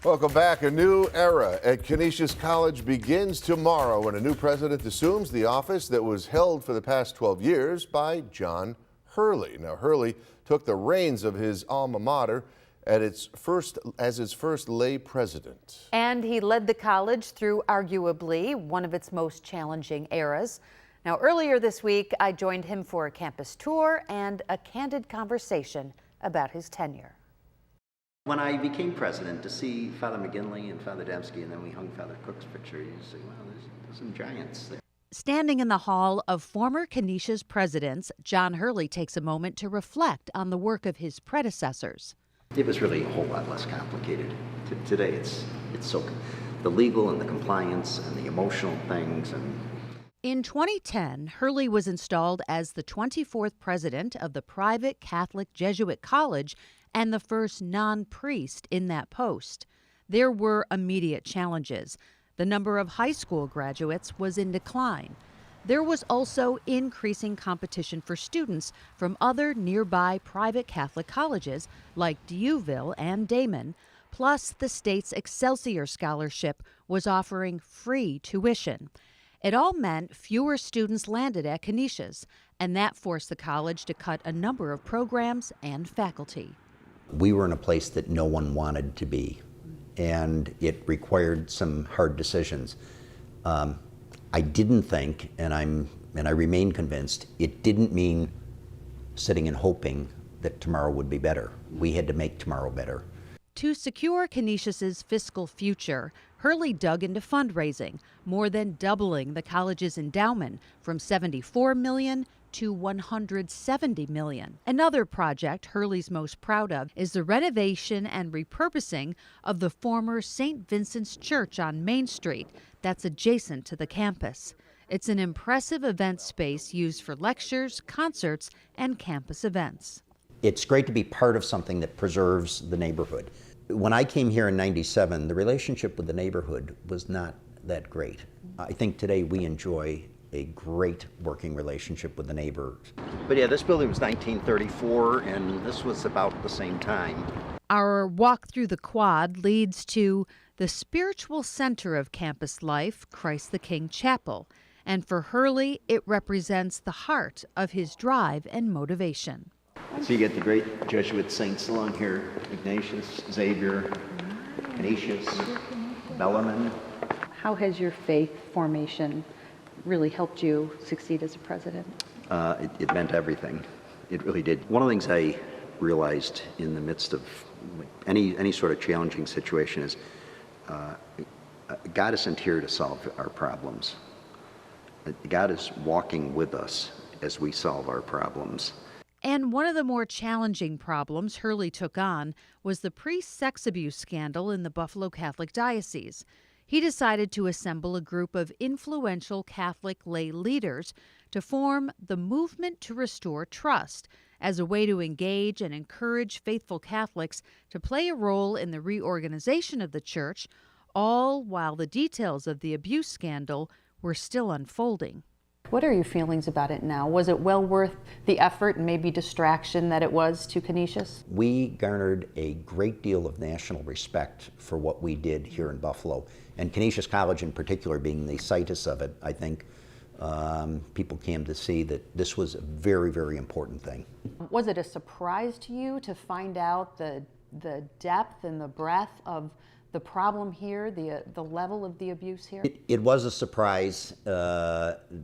Welcome back. A new era at Canisius College begins tomorrow when a new president assumes the office that was held for the past 12 years by John Hurley. Now, Hurley took the reins of his alma mater as its first lay president. And he led the college through arguably one of its most challenging eras. Now, earlier this week, I joined him for a campus tour and a candid conversation about his tenure. When I became president, to see Father McGinley and Father Dembski, and then we hung Father Cook's picture, you say, wow, there's some giants there. Standing in the hall of former Canisius presidents, John Hurley takes a moment to reflect on the work of his predecessors. It was really a whole lot less complicated. Today, it's so the legal and the compliance and the emotional things. And in 2010, Hurley was installed as the 24th president of the private Catholic Jesuit College and the first non-priest in that post. There were immediate challenges. The number of high school graduates was in decline. There was also increasing competition for students from other nearby private Catholic colleges like Dieuville and Damon. Plus, the state's Excelsior Scholarship was offering free tuition. It all meant fewer students landed at Canisius, and that forced the college to cut a number of programs and faculty. we were in a place that no one wanted to be, and it required some hard decisions. I didn't think, and I remain convinced, it didn't mean sitting and hoping that tomorrow would be better. We had to make tomorrow better. To secure Canisius's fiscal future, Hurley dug into fundraising, more than doubling the college's endowment from $74 million to $170 million. Another project Hurley's most proud of is the renovation and repurposing of the former St. Vincent's Church on Main Street that's adjacent to the campus. It's an impressive event space used for lectures, concerts, and campus events. It's great to be part of something that preserves the neighborhood. When I came here in '97, the relationship with the neighborhood was not that great. I think today we enjoy a great working relationship with the neighbors. But yeah, this building was 1934, and this was about the same time. Our walk through the quad leads to the spiritual center of campus life, Christ the King Chapel. And for Hurley, it represents the heart of his drive and motivation. So you get the great Jesuit saints along here: Ignatius, Xavier, Canisius, Bellarmine. How has your faith formation really helped you succeed as a president? It meant everything. It really did. One of the things I realized in the midst of any sort of challenging situation is God isn't here to solve our problems. God is walking with us as we solve our problems. And one of the more challenging problems Hurley took on was the priest sex abuse scandal in the Buffalo Catholic Diocese. He decided to assemble a group of influential Catholic lay leaders to form the Movement to Restore Trust as a way to engage and encourage faithful Catholics to play a role in the reorganization of the church, all while the details of the abuse scandal were still unfolding. What are your feelings about it now? Was it well worth the effort and maybe distraction that it was to Canisius? We garnered a great deal of national respect for what we did here in Buffalo. And Canisius College in particular being the situs of it, I think people came to see that this was a very, very important thing. Was it a surprise to you to find out the depth and the breadth of the problem here, the level of the abuse here? It was a surprise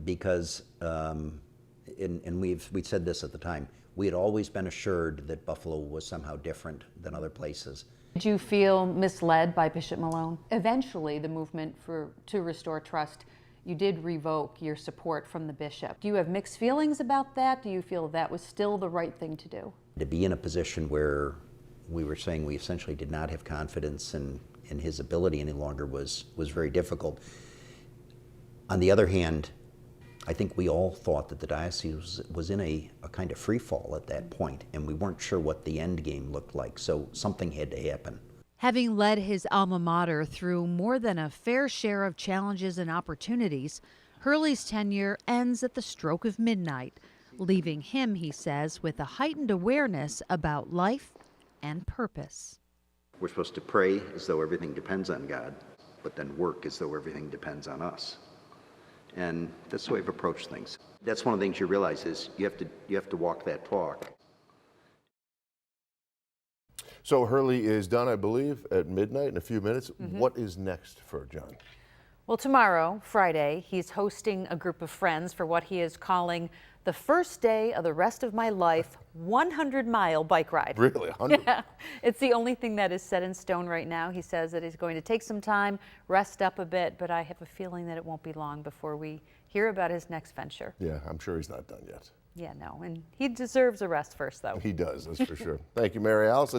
because, and we said this at the time, we had always been assured that Buffalo was somehow different than other places. Did you feel misled by Bishop Malone? Eventually, the movement to restore trust, you did revoke your support from the bishop. Do you have mixed feelings about that? Do you feel that was still the right thing to do? To be in a position where we were saying we essentially did not have confidence in his ability any longer was very difficult. On the other hand, I think we all thought that the diocese was in a kind of free fall at that point, and we weren't sure what the end game looked like, so something had to happen. Having led his alma mater through more than a fair share of challenges and opportunities, Hurley's tenure ends at the stroke of midnight, leaving him, he says, with a heightened awareness about life and purpose. We're supposed to pray as though everything depends on God, but then work as though everything depends on us. And that's the way I've approached things. That's one of the things you realize is you have to walk that talk. So Hurley is done, I believe, at midnight in a few minutes. What is next for John? Well, tomorrow, Friday, he's hosting a group of friends for what he is calling the first day of the rest of my life 100-mile bike ride. Really, 100? Yeah, it's the only thing that is set in stone right now. He says that he's going to take some time, rest up a bit, but I have a feeling that it won't be long before we hear about his next venture. Yeah, I'm sure he's not done yet. Yeah, no, and he deserves a rest first, though. He does, that's for sure. Thank you, Mary Alice.